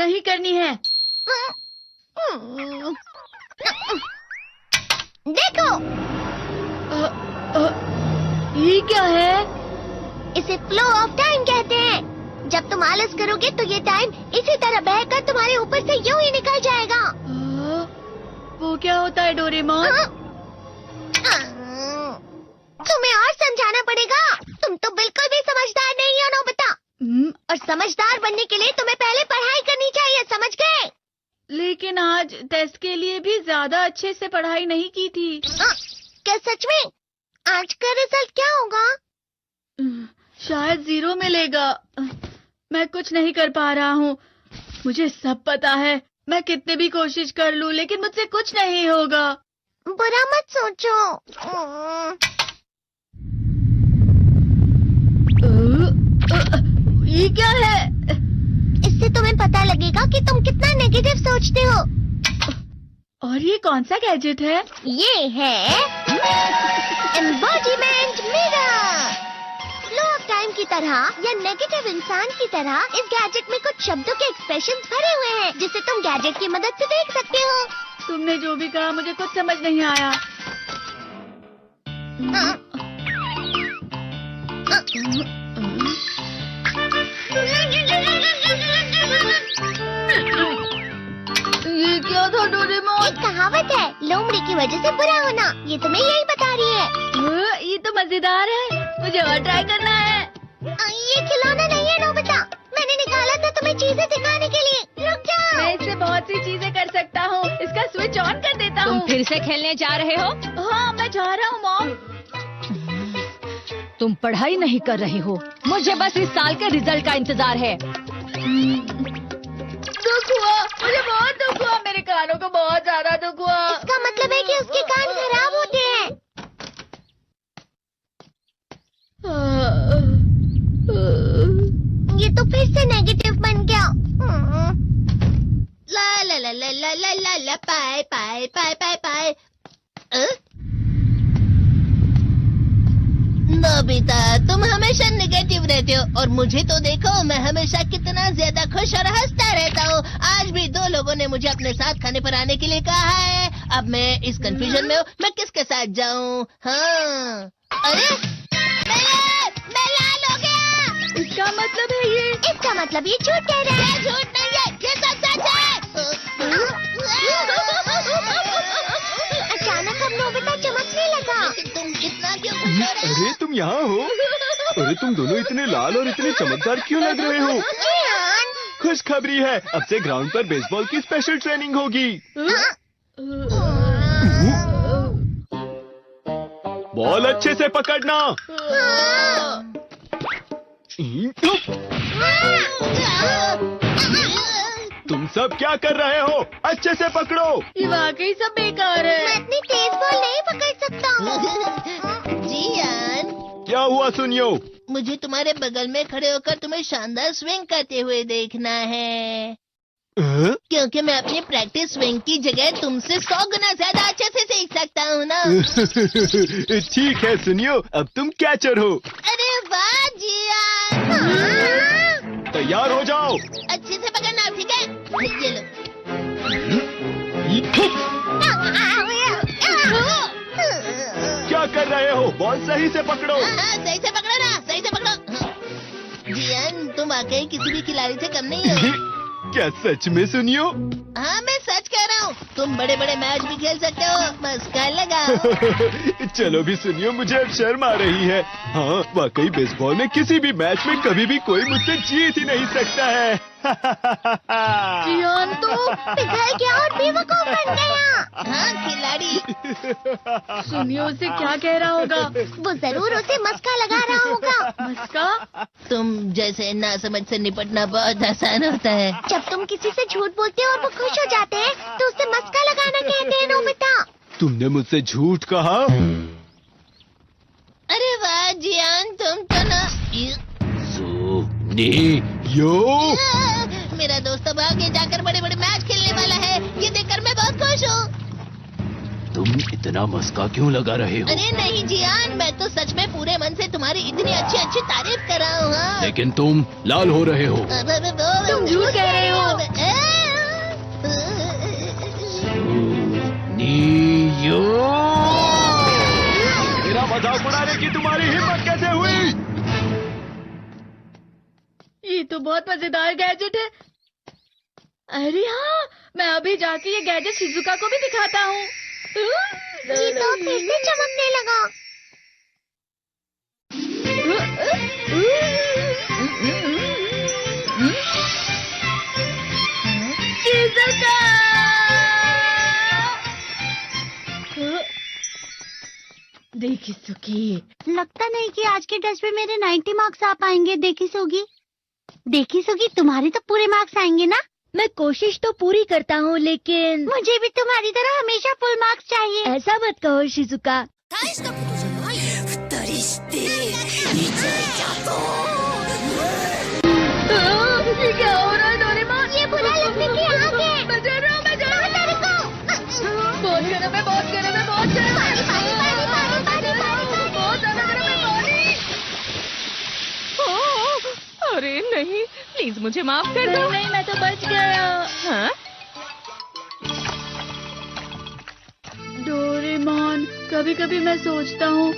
नहीं करनी है। देखो, ये क्या है? इसे फ्लो ऑफ टाइम कहते हैं। जब तुम आलस करोगे तो ये टाइम इसी तरह बहकर तुम्हारे ऊपर से यूं ही निकल जाएगा। वो क्या होता है डोरेमोन? तुम्हें और समझाना पड़ेगा। तुम तो बिल्कुल भी समझदार नहीं हो नोबिता। और समझदार बनने के लिए तुम्हें पहले पढ़ाई करनी चाहिए, समझ गए? लेकिन आज टेस्ट के लिए भी ज्यादा अच्छे से पढ़ाई नहीं की थी। क्या सच में? आज का रिजल्ट क्या होगा? शायद 0 मिलेगा। मैं कुछ नहीं कर पा रहा हूँ। मुझे सब पता है। मैं कितने भी कोशिश कर लूँ लेकिन मुझसे कुछ नहीं होगा। बुरा मत सोचो। ये क्या है? इससे तुम्हें पता लगेगा कि तुम कितना नेगेटिव सोचते हो। और ये कौन सा गैजेट है? ये है embodiment mirror. Flow of time की तरह या नेगेटिव इंसान की तरह इस गैजेट में कुछ शब्दों के एक्सप्रेशंस भरे हुए हैं जिसे तुम गैजेट की मदद से देख सकते हो। तुमने जो भी कहा मुझे कुछ समझ नहीं आया। ये क्या था डोरेमोन? एक कहावत है, लोमड़ी की वजह से बुरा होना। ये तुम्हें यही बता रही है। ये तो मजेदार है। मुझे और ट्राई करना है। ये खिलौना नहीं है नोबिता। मैंने निकाला था तुम्हें चीजें दिखाने के लिए। रुक जाओ। मैं इससे बहुत सी चीजें कर सकता हूँ। इसका स्विच ऑन कर देता हूँ। तुम फिर से खेलने जा रहे हो? हाँ, मैं जा रहा हूँ मॉम। तुम पढ़ाई नहीं कर रहे हो। मुझे बस इस साल के रिजल्ट का इंतजार है। दुख हुआ, मुझे बहुत दुख हुआ। मेरे कानों को बहुत ज्यादा दुख हुआ। इसका मतलब है कि उसके कान खराब होते हैं। ये तो फिर से नेगेटिव बन गया। ला ला ला ला ला ला ला ला पाए पाए पाए पाए पाए। नोबिता, तुम हमेशा नेगेटिव रहते हो और मुझे तो देखो, मैं हमेशा कितना ज्यादा खुश और हंसता रहता हूँ। आज भी 2 लोगों ने मुझे अपने साथ खाने पर आने के लिए कहा है। अब मैं इस कंफ्यूजन में हूँ, मैं किसके साथ जाऊँ? हाँ, अरे मैं लाल हो गया। इसका मतलब है ये? इसका मतलब ये झूठ कह रहा है। झूठ नहीं है, ये सब सच है। अचानक अब नोबिता चमकने लगा। तुम इतना क्यों खुश हो रहे हो? अरे तुम यहाँ हो? अरे तुम दोनों इतने लाल और इतने चमकदार क्यों लग रहे हो? खुशखबरी है, अब से ग्राउंड पर बेसबॉल की स्पेशल ट्रेनिंग होगी। बॉल अच्छे से पकड़ना। तुम सब क्या कर रहे हो? अच्छे से पकड़ो। ये वाकई सब बेकार है। मैं इतनी तेज बॉल नहीं पकड़ सकता हूँ। जियान, क्या हुआ सुनियो? मुझे तुम्हारे बगल में खड़े होकर तुम्हें शानदार स्विंग करते हुए देखना है। क्योंकि मैं अपनी प्रैक्टिस स्विंग की जगह तुमसे 100 गुना ज्यादा अच्छे से सीख सकता हूँ ना। ठीक है सुनियो, अब तुम कैचर हो। अरे वाह जियान। तैयार हो जाओ। अच्छे से पकड़ना, ठीक है? ये लो। क्या कर रहे हो? बॉल सही से पकड़ो। सही से पकड़ो ना, सही से पकड़ो। जियान, तुम वाकई किसी भी खिलाड़ी से कम नहीं हो। क्या सच में सुनियो? हाँ, मैं सच कह रहा हूँ। तुम बड़े बड़े मैच भी खेल सकते हो। मस्का लगाओ। चलो भी सुनियो, मुझे अब शर्म आ रही है। हाँ, वाकई बेसबॉल में किसी भी मैच में कभी भी कोई मुझसे जीत ही नहीं सकता है। जियान तो पिघल गया और बेवकूफ बन गया। हाँ, खिलाड़ी। सुनियो उसे क्या कह रहा होगा? वो जरूर उसे मस्का लगा रहा होगा। मस्का? तुम जैसे नासमझ से निपटना बहुत आसान होता है। जब तुम किसी से झूठ बोलते हो और वो खुश हो जाते हैं तो उसे मस्का लगाना कहते हैं नोबिता। तुमने मुझसे झूठ कहा? अरे वाह जियान, तुम तो ना। यो, मेरा दोस्त अब आगे जाकर बड़े बड़े मैच खेलने वाला है। ये देखकर मैं बहुत खुश हूँ। तुम इतना मस्का क्यों लगा रहे हो? अरे नहीं जियान, मैं तो सच में पूरे मन से तुम्हारी इतनी अच्छी अच्छी तारीफ कर रहा हूँ। लेकिन तुम लाल हो रहे हो। तुम झूठ कह रहे हो। मेरा मजाक उड़ाने की तुम्हारी हिम्मत कैसे हुई? ये तो बहुत मजेदार गैजेट है। अरे हाँ, मैं अभी जाके ये गैजेट शिजुका को भी दिखाता हूँ। ये तो फिर से चमकने लगा। शिजुका! देखिसुकी, लगता नहीं कि आज के टेस्ट में मेरे 90 मार्क्स आ पाएंगे। देखिसुगी, तुम्हारे तो पूरे मार्क्स आएंगे ना? मैं कोशिश तो पूरी करता हूँ, लेकिन मुझे भी तुम्हारी तरह हमेशा फुल मार्क्स चाहिए। ऐसा मत कहो शिजुका। ये क्या हो रहा है डोरेमोन? ये बुरा लगने की आग है। मैं डर रहा हूँ, मैं डर रहा हूँ। बहुत गर्म है, बहुत गर्म है, बहुत गर्म है। बहुत ज्यादा गर्म है, पानी। अरे नहीं, प्लीज मुझे माफ कर नहीं, नहीं, मैं तो बच गया। हाँ? डोरेमोन, कभी कभी मैं सोचता हूँ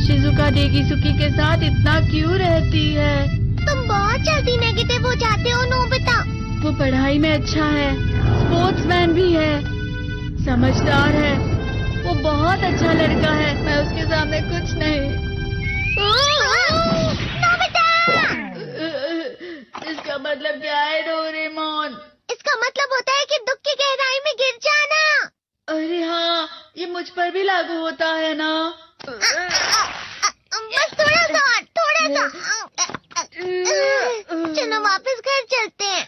शिजुका डेकिसुकी के साथ इतना क्यों रहती है। तुम बहुत जल्दी नेगेटिव हो जाते हो नोबिता। वो पढ़ाई में अच्छा है, स्पोर्ट्समैन भी है, समझदार है, वो बहुत अच्छा लड़का है। मैं उसके सामने कुछ नहीं। नोबिता! इसका मतलब क्या है डोरेमोन? इसका मतलब होता है कि दुख की गहराई में गिर जाना। अरे हाँ, ये मुझ पर भी लागू होता है ना। बस थोड़ा सा। चलो वापस घर चलते हैं।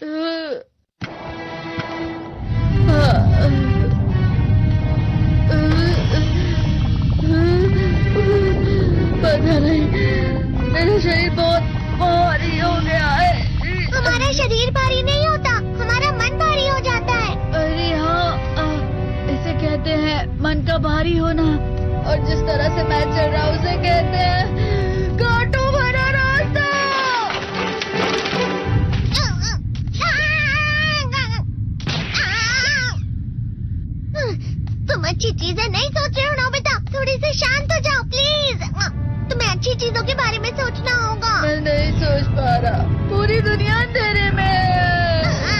पता नहीं, मेरा शरीर बहुत भारी हो गया है। हमारा शरीर भारी नहीं होता, हमारा मन भारी हो जाता है। अरे हाँ, इसे कहते हैं मन का भारी होना। और जिस तरह से मैं चल रहा हूँ उसे कहते हैं कांटों भरा रास्ता। तुम अच्छी चीजें नहीं सोच रहे हो नोबिता। थोड़ी सी शांत हो जाओ प्लीज। तुम्हें अच्छी चीजों के बारे में सोचना होगा। मैं नहीं सोच पा रहा, पूरी दुनिया अंधेरे में है।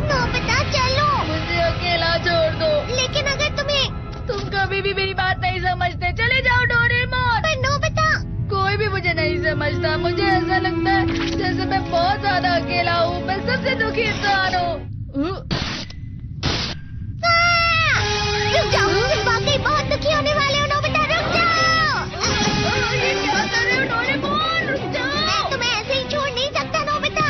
नोबिता चलो। मुझे अकेला छोड़ दो। लेकिन अगर तुम कभी भी मेरी बात नहीं समझते। चले जाओ डोरेमोन। पर नोबिता। कोई भी मुझे नहीं समझता। मुझे ऐसा लगता है जैसे मैं बहुत ज्यादा अकेला हूँ। मैं सबसे दुखी इंसान हूँ। रुक जाओ, तुम वाकई बहुत दुखी होने वाले हो नोबिता। रुक जाओ। ये क्या कर रहे हो डोरेमोन? रुक जाओ। मैं तुम्हें ऐसे ही छोड़ नहीं सकता नोबिता।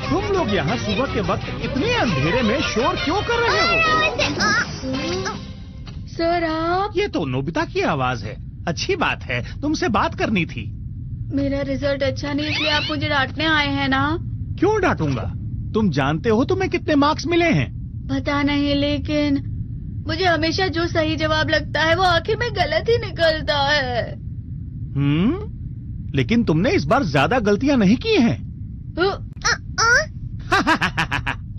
तुम लोग यहाँ सुबह के वक्त इतने अंधेरे में शोर क्यों कर रहे हो? सर आप? ये तो नोबिता की आवाज है। अच्छी बात है, तुमसे बात करनी थी। मेरा रिजल्ट अच्छा नहीं, इसलिए आप मुझे डांटने आए हैं ना? क्यों डांटूंगा? तुम जानते हो तुम्हें कितने मार्क्स मिले हैं? पता नहीं, लेकिन मुझे हमेशा जो सही जवाब लगता है वो आखिर में गलत ही निकलता है। लेकिन तुमने इस बार ज्यादा गलतियां नहीं की हैं।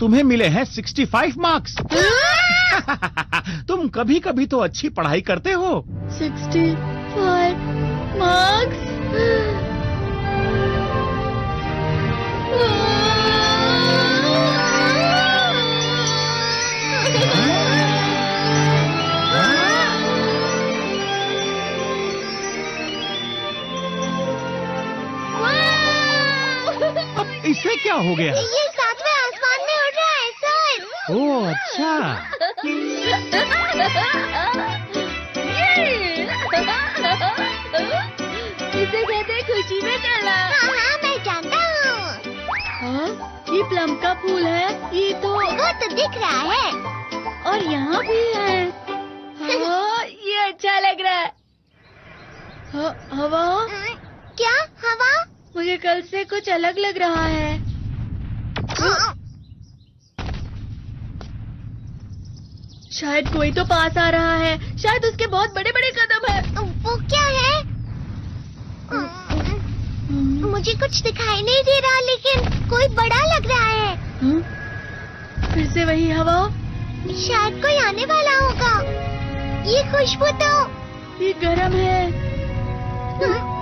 तुम्हें मिले हैं 65 मार्क्स। तुम कभी कभी तो अच्छी पढ़ाई करते हो। 65 मार्क्स? अब इससे क्या हो गया? ये सातवें आसमान में उड़ रहा है सर। ओह अच्छा। इसे कहते हैं खुशी में चलना। हाँ, मैं जानता हूँ। हाँ, ये प्लम का फूल है। ये तो वो तो दिख रहा है। और यहाँ भी है। हाँ, ये अच्छा लग रहा है। हवा? क्या हवा? मुझे कल से कुछ अलग लग रहा है। शायद कोई तो पास आ रहा है। शायद उसके बहुत बड़े बड़े कदम है। वो क्या है? मुझे कुछ दिखाई नहीं दे रहा, लेकिन कोई बड़ा लग रहा है। फिर फिर से वही हवा। शायद कोई आने वाला होगा। ये खुशबू तो ये गर्म है। हाँ,